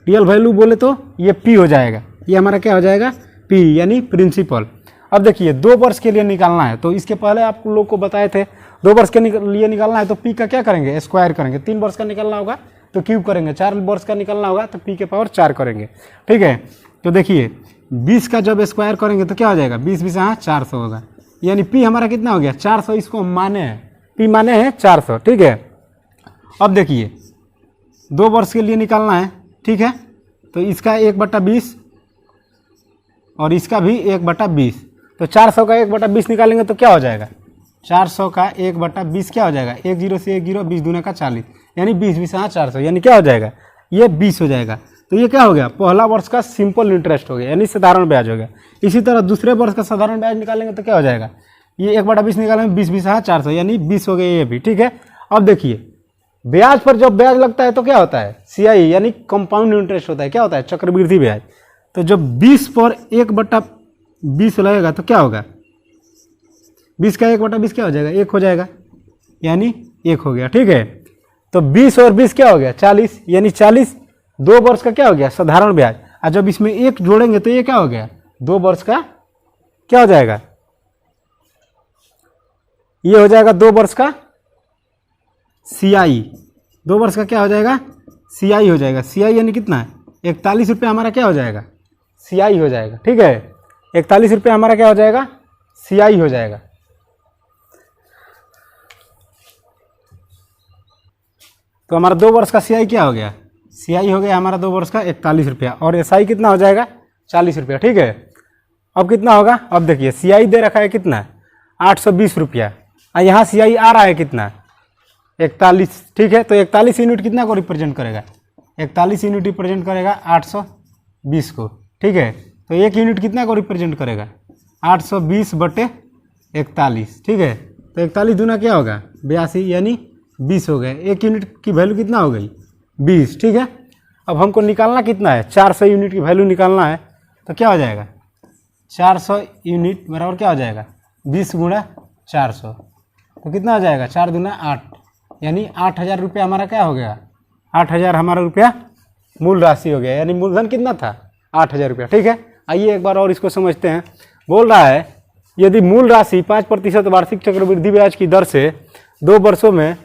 रियल वैल्यू बोले तो ये पी हो जाएगा, ये हमारा क्या हो जाएगा? पी, यानी प्रिंसिपल। अब देखिए 2 वर्ष के लिए निकालना है, तो इसके पहले आप लोग को बताए थे 2 वर्ष के लिए निकालना है तो पी का क्या करेंगे? स्क्वायर करेंगे। 3 वर्ष का निकालना होगा तो क्यूब करेंगे, 4 वर्ष का निकालना होगा तो पी के पावर 4 करेंगे, ठीक है। तो देखिए 20 का जब स्क्वायर करेंगे तो क्या हो जाएगा? 20 20 हाँ 400 होगा, यानी पी हमारा कितना हो गया? 400। इसको हम माने हैं, पी माने हैं 400, ठीक है। अब देखिए 2 वर्ष के लिए निकालना है, ठीक है। तो इसका 1/20 और इसका भी 1/20, तो 400 का 1/20 निकालेंगे तो क्या हो जाएगा? 400 का 1/20 क्या हो जाएगा? 1 0 से 1 0, 20 दूना का 40, यानी 20 20 हाँ 400, यानी क्या हो जाएगा? ये 20 हो जाएगा। तो ये क्या हो गया? पहला वर्ष का सिंपल इंटरेस्ट हो गया, यानी साधारण ब्याज हो गया। इसी तरह दूसरे वर्ष का साधारण ब्याज निकालेंगे तो क्या हो जाएगा? ये 1/20 निकालेंगे, 20 20 हाँ 400, यानी 20 हो गया ये भी, ठीक है। अब देखिए ब्याज पर जब ब्याज लगता है तो क्या होता है? सीआई, यानी कंपाउंड इंटरेस्ट होता है। क्या होता है? चक्रवृद्धि ब्याज। तो जब 20 पर 1/20 लगेगा तो क्या होगा? 20 का 1/20 क्या हो जाएगा? 1 हो जाएगा, यानी 1 हो गया, ठीक है। तो 20 और 20 क्या हो गया? 40, यानी 40 2 वर्ष का क्या हो गया? साधारण ब्याज। और जब इसमें 1 जोड़ेंगे तो ये क्या हो गया? 2 वर्ष का क्या हो जाएगा? ये हो जाएगा 2 वर्ष का सीआई। 2 वर्ष का क्या हो जाएगा? सीआई हो जाएगा। सीआई यानी कितना है? 41 रुपया हमारा क्या हो जाएगा? सीआई हो जाएगा, ठीक है। 41 रुपया हमारा क्या हो जाएगा? सीआई हो जाएगा। तो हमारा 2 वर्ष का सीआई क्या हो गया? सीआई हो गया हमारा 2 वर्ष का 41 रुपया, और एसआई कितना हो जाएगा? 40 रुपया, ठीक है। अब कितना होगा? अब देखिए सीआई दे रखा है कितना? 820 रुपया, और यहाँ सीआई आ रहा है कितना? 41, ठीक है। तो 41 यूनिट कितना को रिप्रेजेंट करेगा? 41 यूनिट रिप्रेजेंट करेगा 820 को, ठीक है। तो 1 यूनिट कितना को रिप्रेजेंट करेगा? 820/41, ठीक है। तो 41 दूना क्या होगा? 82, यानी 20 हो गए। 1 यूनिट की वैल्यू कितना हो गई? 20, ठीक है। अब हमको निकालना कितना है? 400 यूनिट की वैल्यू निकालना है, तो क्या हो जाएगा? 400 यूनिट बराबर क्या हो जाएगा? 20 × 400, तो कितना हो जाएगा? 4 दूना 8, यानी 8000 रुपया हमारा क्या हो गया? 8000 हमारा रुपया मूल राशि हो गया, यानी मूलधन कितना था? 8000 रुपया, ठीक है। आइए एक बार और इसको समझते हैं। बोल रहा है यदि मूल राशि 5% वार्षिक चक्रवृद्धि ब्याज की दर से 2 वर्षों में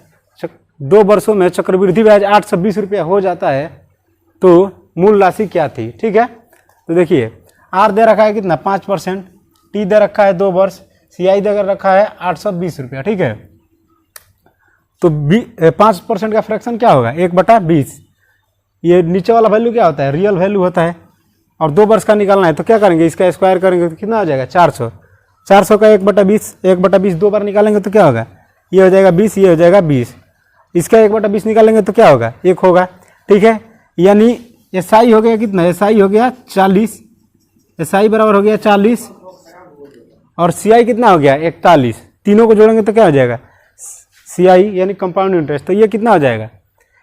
चक्रवृद्धि ब्याज 820 रुपया हो जाता है तो मूल राशि क्या थी, ठीक है। तो देखिए आर दे रखा है कितना? 5%, टी दे रखा है 2 वर्ष, सीआई दे रखा है 820 रुपया, ठीक है। तो 5% का फ्रैक्शन क्या होगा? 1/20। ये नीचे वाला वैल्यू क्या होता है? रियल वैल्यू होता है। और 2 वर्ष का निकालना है तो क्या करेंगे? इसका स्क्वायर करेंगे तो कितना हो जाएगा? 400। 400 का 1/20, 1/20 2 बार निकालेंगे तो क्या होगा? ये हो जाएगा 20, ये हो जाएगा 20। इसका 1/20 निकालेंगे तो क्या होगा? 1 होगा, ठीक है। यानी एसआई हो गया कितना? एसआई हो गया 40, एसआई बराबर हो गया 40, और सीआई कितना हो गया? 41। तीनों को जोड़ेंगे तो क्या हो जाएगा? सीआई यानी कंपाउंड इंटरेस्ट। तो ये कितना हो जाएगा?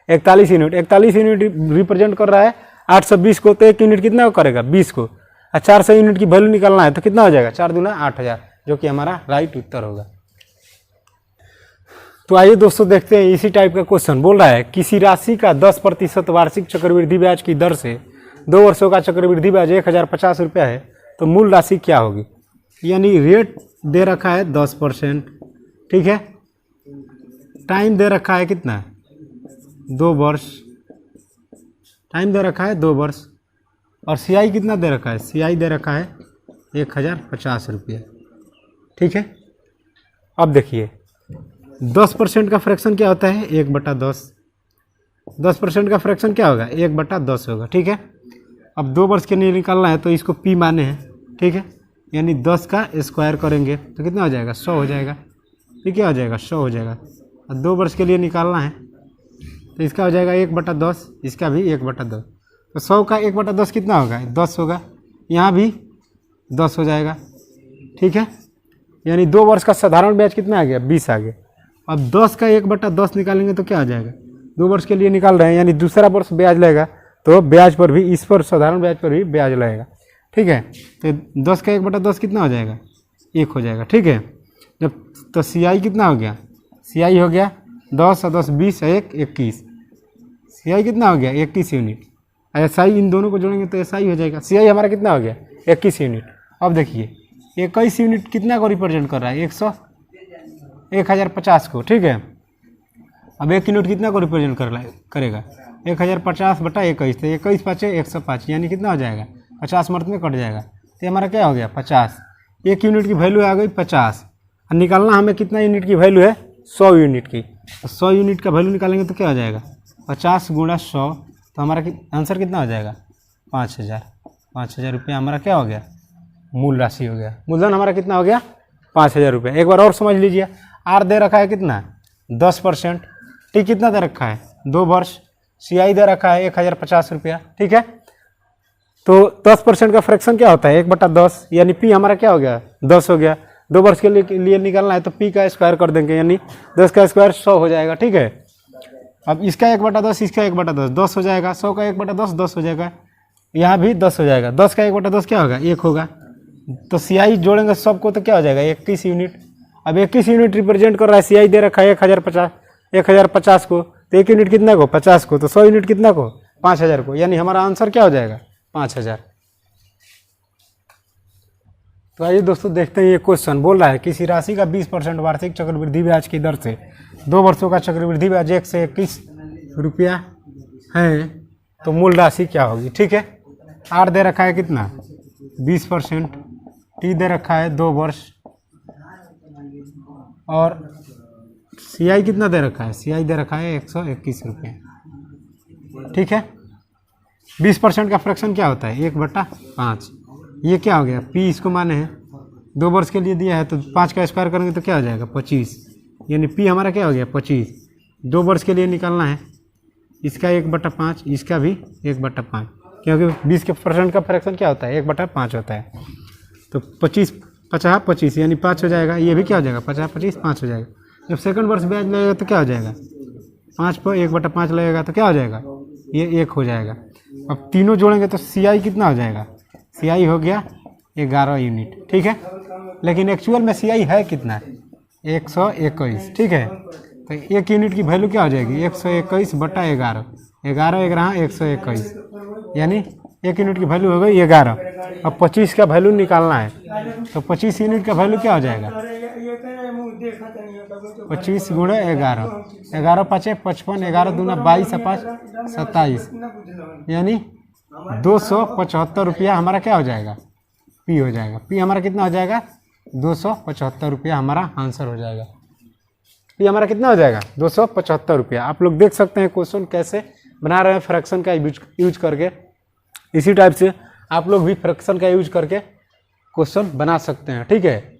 41 यूनिट। 41 यूनिट रिप्रेजेंट कर रहा है 820 को, तो 1 यूनिट कितना करेगा? 20 को। और 400 यूनिट की वैल्यू निकालना है तो कितना हो जाएगा? 4 दूना 8000, जो कि हमारा राइट उत्तर होगा। तो आइए दोस्तों देखते हैं इसी टाइप का क्वेश्चन। बोल रहा है किसी राशि का 10% वार्षिक चक्रवृद्धि ब्याज की दर से 2 वर्षों का चक्रवृद्धि ब्याज 1050 रुपया है, तो मूल राशि क्या होगी। यानी रेट दे रखा है 10%, ठीक है। टाइम दे रखा है कितना, 2 वर्ष, टाइम दे रखा है 2 वर्ष। और सीआई कितना दे रखा है, सीआई दे रखा है 1050 रुपया, ठीक है। अब देखिए 10% का फ्रैक्शन क्या होता है, 1/10। 10% का फ्रैक्शन क्या होगा, 1/10 होगा, ठीक है। अब 2 वर्ष के लिए निकालना है तो इसको पी माने हैं, ठीक है। यानी 10 का स्क्वायर करेंगे तो कितना हो जाएगा, 100 हो जाएगा। ये क्या हो जाएगा, 100 हो जाएगा। और 2 वर्ष के लिए निकालना है तो इसका हो जाएगा 1/10, इसका भी 1/10। तो 100 का 1/10 कितना होगा, 10 होगा। यहाँ भी 10 हो जाएगा, ठीक है। यानी 2 वर्ष का साधारण ब्याज कितना आ गया, 20 आ गया। अब 10 का 1/10 निकालेंगे तो क्या आ जाएगा, 2 वर्ष के लिए निकाल रहे हैं यानी दूसरा वर्ष ब्याज लगेगा, तो ब्याज पर भी, इस पर साधारण ब्याज पर भी ब्याज लगेगा, ठीक है। तो 10 का 1/10 कितना हो जाएगा, 1 हो जाएगा, ठीक है। जब तो सीआई कितना हो गया, सीआई हो गया 10 और 10 20 1 21, सीआई कितना हो गया 21 यूनिट। एसआई इन दोनों को जोड़ेंगे तो एसआई हो जाएगा। सीआई हमारा कितना हो गया 21 यूनिट। अब देखिए 21 यूनिट कितना को रिप्रेजेंट कर रहा है, 1050 को, ठीक है। अब 1 यूनिट कितना को रिप्रेजेंट करेगा, 1050/21, तो 21 5 105, यानी कितना हो जाएगा, 50 मर्द में कट जाएगा। तो हमारा क्या हो गया 50। 1 यूनिट की वैल्यू आ गई 50, और निकालना हमें कितना यूनिट की वैल्यू है, 100 यूनिट की। तो 100 यूनिट का वैल्यू निकालेंगे तो क्या हो जाएगा, 50 × 100, तो हमारा आंसर कितना हो जाएगा, 5000। 5000 रुपया हमारा क्या हो गया, मूल राशि हो गया। मूलधन हमारा कितना हो गया, 5000 रुपया। एक बार और समझ लीजिए, आर दे रखा है कितना, 10%, टी कितना दे रखा है, 2 वर्ष, सीआई दे रखा है 1050 रुपया, ठीक है। तो 10% का फ्रैक्शन क्या होता है, 1/10, यानी पी हमारा क्या हो गया, 10 हो गया। 2 वर्ष के लिए निकालना है तो पी का स्क्वायर कर देंगे, यानी 10 का स्क्वायर 100 हो जाएगा, ठीक है। अब इसका 1/10, इसका 1/10, 10 हो जाएगा। 100 का 1/10 10 हो जाएगा। यहाँ भी 10 हो जाएगा। 10 का 1/10 क्या होगा, 1 होगा। तो सीआई जोड़ेंगे सबको तो क्या हो जाएगा, 21 यूनिट। अब 21 यूनिट रिप्रेजेंट कर रहा है, सीआई दे रखा है 1050 को, तो 1 यूनिट कितना को, 50 को, तो 100 यूनिट कितना को, 5000 को, यानी हमारा आंसर क्या हो जाएगा, 5000। तो आइए दोस्तों देखते हैं ये क्वेश्चन। बोल रहा है किसी राशि का 20% वार्षिक चक्रवृद्धि ब्याज की दर से 2 वर्षों का चक्रवृद्धि ब्याज 121 रुपया है, तो मूल राशि क्या होगी, ठीक है। आर दे रखा है कितना, 20%, टी दे रखा है 2 वर्ष, और सीआई कितना दे रखा है, सीआई दे रखा है 121 रुपये, ठीक है। 20% का फ्रैक्शन क्या होता है, 1/5। ये क्या हो गया, पी इसको माने हैं, 2 वर्ष के लिए दिया है तो 5 का स्क्वायर करेंगे तो क्या हो जाएगा, 25, यानी पी हमारा क्या हो गया 25। 2 वर्ष के लिए निकालना है, इसका 1/5, इसका भी 1/5, क्योंकि 20% का फ्रैक्शन क्या होता है, 1/5 होता है। तो 25 50 25, यानी 5 हो जाएगा। ये भी क्या हो जाएगा, 50 25 5 हो जाएगा। जब सेकंड वर्ष ब्याज लगेगा तो क्या हो जाएगा, 5 पर 1/5 लगेगा तो क्या हो जाएगा, ये 1 हो जाएगा। अब तीनों जोड़ेंगे तो सीआई कितना हो जाएगा, सीआई हो गया 11 यूनिट, ठीक है। लेकिन एक्चुअल में सीआई है कितना, 121, ठीक है। तो 1 यूनिट की वैल्यू क्या हो जाएगी, 121/11, 11 11 121, यानी 1 यूनिट की वैल्यू हो गई 11। अब 25 का वैल्यू निकालना है, तो 25 यूनिट का वैल्यू क्या हो जाएगा, 25 × 11, 11 5 55, 11 दूना 22 5 27, यानी 275 रुपया हमारा क्या हो जाएगा, पी हो जाएगा। पी हमारा कितना हो जाएगा, 275 रुपया हमारा आंसर हो जाएगा। पी हमारा कितना हो जाएगा, 275 रुपया। आप लोग देख सकते हैं क्वेश्चन कैसे बना रहे हैं फ्रैक्शन का यूज करके। इसी टाइप से आप लोग भी फ्रैक्शन का यूज करके क्वेश्चन बना सकते हैं, ठीक है।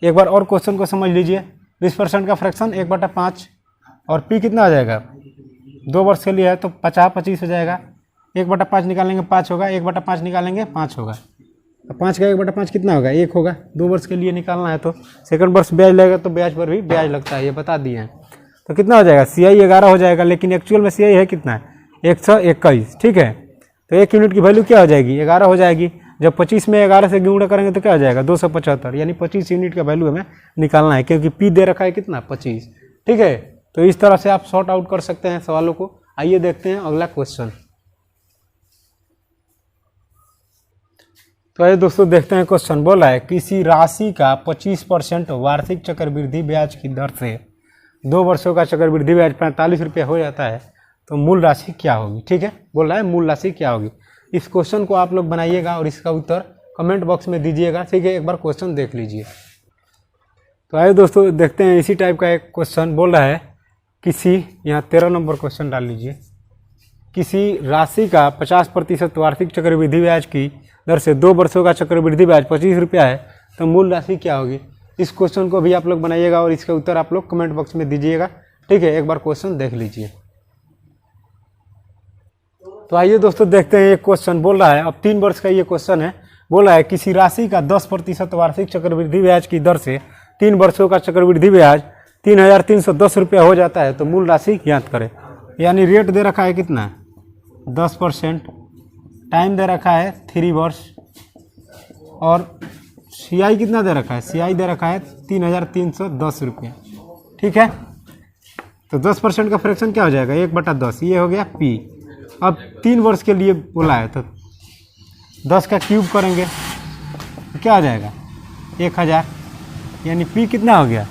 एक बार और क्वेश्चन को समझ लीजिए। 20% का फ्रैक्शन 1/5, और पी कितना हो जाएगा, 2 वर्ष के लिए है तो 50 25 हो जाएगा। 1/5 निकालेंगे 5 होगा, 1/5 निकालेंगे 5 होगा। 5 का 1/5 कितना होगा, 1 होगा। 2 वर्ष के लिए निकालना है तो सेकंड वर्ष ब्याज लगेगा तो ब्याज पर भी ब्याज लगता है, ये बता दिए हैं। तो कितना हो जाएगा, सीआई 11 हो जाएगा, लेकिन एक्चुअल में सीआई है कितना, 121, ठीक है। तो 1 यूनिट की वैल्यू क्या हो जाएगी, 11 हो जाएगी। जब 25 में 11 से गुणा करेंगे तो क्या हो जाएगा 275, यानी 25 यूनिट का वैल्यू हमें निकालना है, क्योंकि पी दे रखा है कितना 25। ठीक है, तो इस तरह से आप सॉर्ट आउट कर सकते हैं सवालों को। आइए देखते हैं अगला क्वेश्चन। तो आइए दोस्तों देखते हैं क्वेश्चन। बोला है किसी राशि का 25% वार्षिक चक्रवृद्धि ब्याज की दर से 2 वर्षों का चक्रवृद्धि ब्याज 45 रुपया हो जाता है, तो मूल राशि क्या होगी। ठीक है, बोल रहा है मूल राशि क्या होगी। इस क्वेश्चन को आप लोग बनाइएगा और इसका उत्तर कमेंट बॉक्स में दीजिएगा। ठीक है, एक बार क्वेश्चन देख लीजिए। तो आइए दोस्तों देखते हैं इसी टाइप का एक क्वेश्चन। बोल रहा है किसी, यहाँ 13 नंबर क्वेश्चन डाल लीजिए, किसी राशि का 50% वार्षिक चक्रवृद्धि ब्याज की दर से 2 वर्षों का चक्रवृद्धि ब्याज 25 रुपया है, तो मूल राशि क्या होगी। इस क्वेश्चन को भी आप लोग बनाइएगा और इसका उत्तर आप लोग कमेंट बॉक्स में दीजिएगा। ठीक है, एक बार क्वेश्चन देख लीजिए। तो आइए दोस्तों देखते हैं एक क्वेश्चन। बोल रहा है, अब 3 वर्ष का ये क्वेश्चन है। बोला है किसी राशि का 10% वार्षिक चक्रवृद्धि ब्याज की दर से 3 वर्षों का चक्रवृद्धि ब्याज 3310 रुपया हो जाता है, तो मूल राशि ज्ञात करें। यानी रेट दे रखा है कितना 10%, टाइम दे रखा है 3 वर्ष, और सीआई कितना दे रखा है, सीआई दे रखा है 3310 रुपया। ठीक है, तो 10% का फ्रैक्शन क्या हो जाएगा 1/10, ये हो गया पी। अब 3 वर्ष के लिए बोला है, तो 10 का क्यूब करेंगे तो क्या हो जाएगा 1000, यानी पी कितना हो गया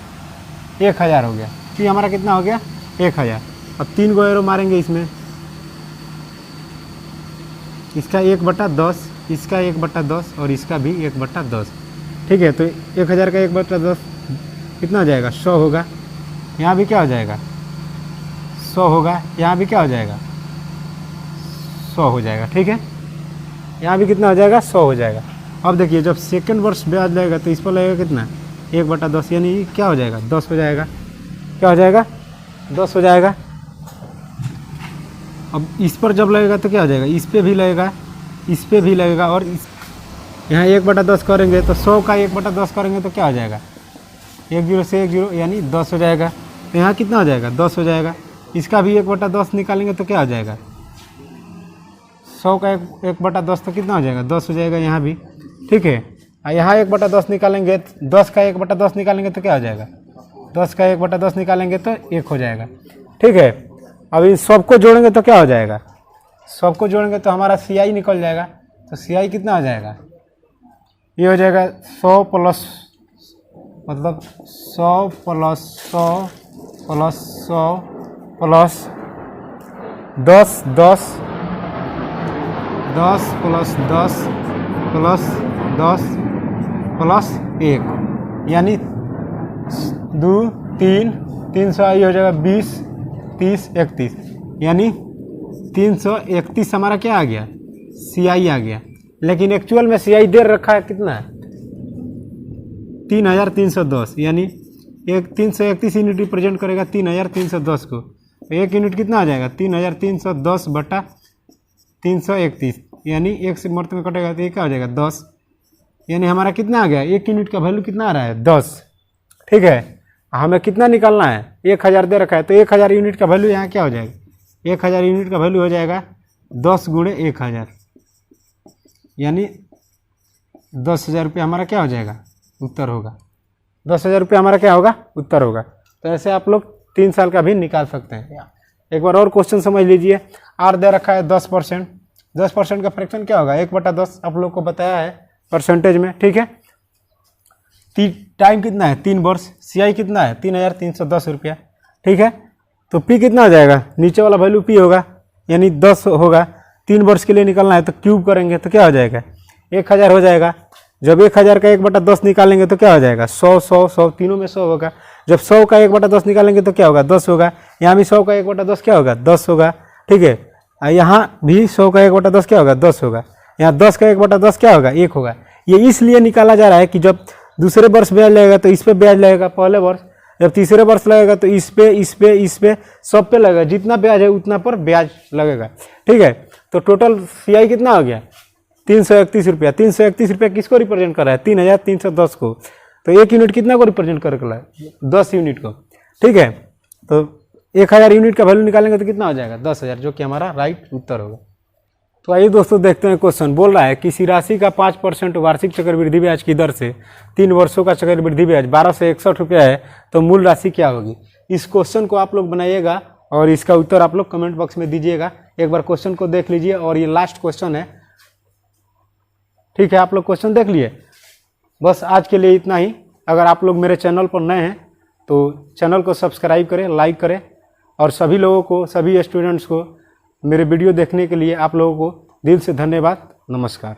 1000 हो गया। पी हमारा कितना हो गया 1000। अब 3 गो एरो मारेंगे इसमें, इसका 1/10, इसका 1/10 और इसका भी 1/10। ठीक है, तो 1000 का 1/10 कितना हो जाएगा 100 होगा। यहाँ भी क्या हो जाएगा 100 होगा, यहाँ भी क्या हो जाएगा 100 हो जाएगा। ठीक है, यहाँ भी कितना हो जाएगा 100 हो जाएगा। अब देखिए जब सेकंड वर्ष ब्याज लगेगा तो इस पर लगेगा कितना 1/10, यानी क्या हो जाएगा 10 हो जाएगा। क्या हो जाएगा 10 हो जाएगा। अब इस पर जब लगेगा तो क्या हो जाएगा, इस पे भी लगेगा, इस पे भी लगेगा, और इस यहाँ 1/10 करेंगे तो 100 का 1/10 करेंगे तो क्या हो जाएगा 1 0 से 1 0, यानी 10 हो जाएगा। तो यहाँ कितना हो जाएगा 10 हो जाएगा। इसका भी 1/10 निकालेंगे तो क्या हो जाएगा 100 का 1/10 तो कितना हो जाएगा 10 हो जाएगा यहाँ भी। ठीक है, यहाँ 1/10 निकालेंगे, 10 का 1/10 निकालेंगे तो क्या हो जाएगा 10 का 1/10 निकालेंगे तो 1 हो जाएगा। ठीक है, अब इन सबको जोड़ेंगे तो क्या हो जाएगा, सबको जोड़ेंगे तो हमारा सीआई निकल जाएगा। तो सीआई कितना हो जाएगा, ये हो जाएगा 100 प्लस, मतलब 100 plus 100 plus 100 plus 10 10 10 plus 10 plus 10 plus 1, यानी 2 3 300 ये हो जाएगा 20 30 31, यानी 331 हमारा क्या आ गया सीआई आ गया। लेकिन एक्चुअल में सीआई दे रखा है कितना 3310, यानी 331 यूनिट रिप्रेजेंट करेगा 3310 को। तो 1 यूनिट कितना आ जाएगा 3310 बटा 331, यानी 1 से मर्द में कटेगा तो ये क्या हो जाएगा 10, यानी हमारा कितना आ गया 1 यूनिट का वैल्यू कितना आ रहा है 10। ठीक है, हमें कितना निकालना है 1000 दे रखा है, तो 1000 यूनिट का वैल्यू यहाँ क्या हो जाएगा 1000 यूनिट का वैल्यू हो जाएगा 10 गुणे 1000, यानी 10,000 रुपये हमारा क्या हो जाएगा उत्तर होगा। 10,000 रुपये हमारा क्या होगा उत्तर होगा। तो ऐसे आप लोग 3 साल का भी निकाल सकते हैं। एक बार और क्वेश्चन समझ लीजिए। आर दे रखा है 10%, 10% का फ्रैक्शन क्या होगा 1/10, आप लोग को बताया है परसेंटेज में। ठीक है, टाइम कितना है 3 वर्ष, सीआई कितना है 3310 रुपया। ठीक है, तो पी कितना हो जाएगा, नीचे वाला वैल्यू पी होगा, यानी 10 होगा। 3 वर्ष के लिए निकालना है तो क्यूब करेंगे तो क्या हो जाएगा 1000 हो जाएगा। जब 1000 का 1/10 निकालेंगे तो क्या हो जाएगा 100 100 100, तीनों में 100 होगा। जब 100 का 1/10 निकालेंगे तो क्या होगा 10 होगा। यहाँ भी 100 का 1/10 क्या होगा 10 होगा। ठीक है, यहाँ भी 100 का 1/10 क्या होगा 10 होगा। यहाँ 10 का 1/10 क्या होगा 1 होगा। ये इसलिए निकाला जा रहा है कि जब दूसरे वर्ष ब्याज लगेगा तो इस पे ब्याज लगेगा पहले वर्ष, जब तीसरे वर्ष लगेगा तो इस पे सब पे लगेगा, जितना ब्याज है उतना पर ब्याज लगेगा। ठीक है, तो टोटल सीआई कितना हो गया 331 रुपया। 331 रुपया किसको रिप्रेजेंट कर रहा है 3310 को। तो 1 यूनिट कितना को रिप्रेजेंट कर रहा है 10 यूनिट को। ठीक है, तो 1000 यूनिट का वैल्यू निकालेंगे तो कितना हो जाएगा 10,000, जो कि हमारा राइट उत्तर होगा। तो आइए दोस्तों देखते हैं क्वेश्चन। बोल रहा है किसी राशि का 5% वार्षिक चक्रवृद्धि ब्याज की दर से 3 वर्षों का चक्रवृद्धि ब्याज 1261 रुपया है, तो मूल राशि क्या होगी। इस क्वेश्चन को आप लोग बनाइएगा और इसका उत्तर आप लोग कमेंट बॉक्स में दीजिएगा। एक बार क्वेश्चन को देख लीजिए और ये लास्ट क्वेश्चन है, ठीक है। आप लोग क्वेश्चन देख लिए। बस आज के लिए इतना ही। अगर आप लोग मेरे चैनल पर नए हैं तो चैनल को सब्सक्राइब करें, लाइक करें, और सभी लोगों को, सभी स्टूडेंट्स को मेरे वीडियो देखने के लिए आप लोगों को दिल से धन्यवाद। नमस्कार।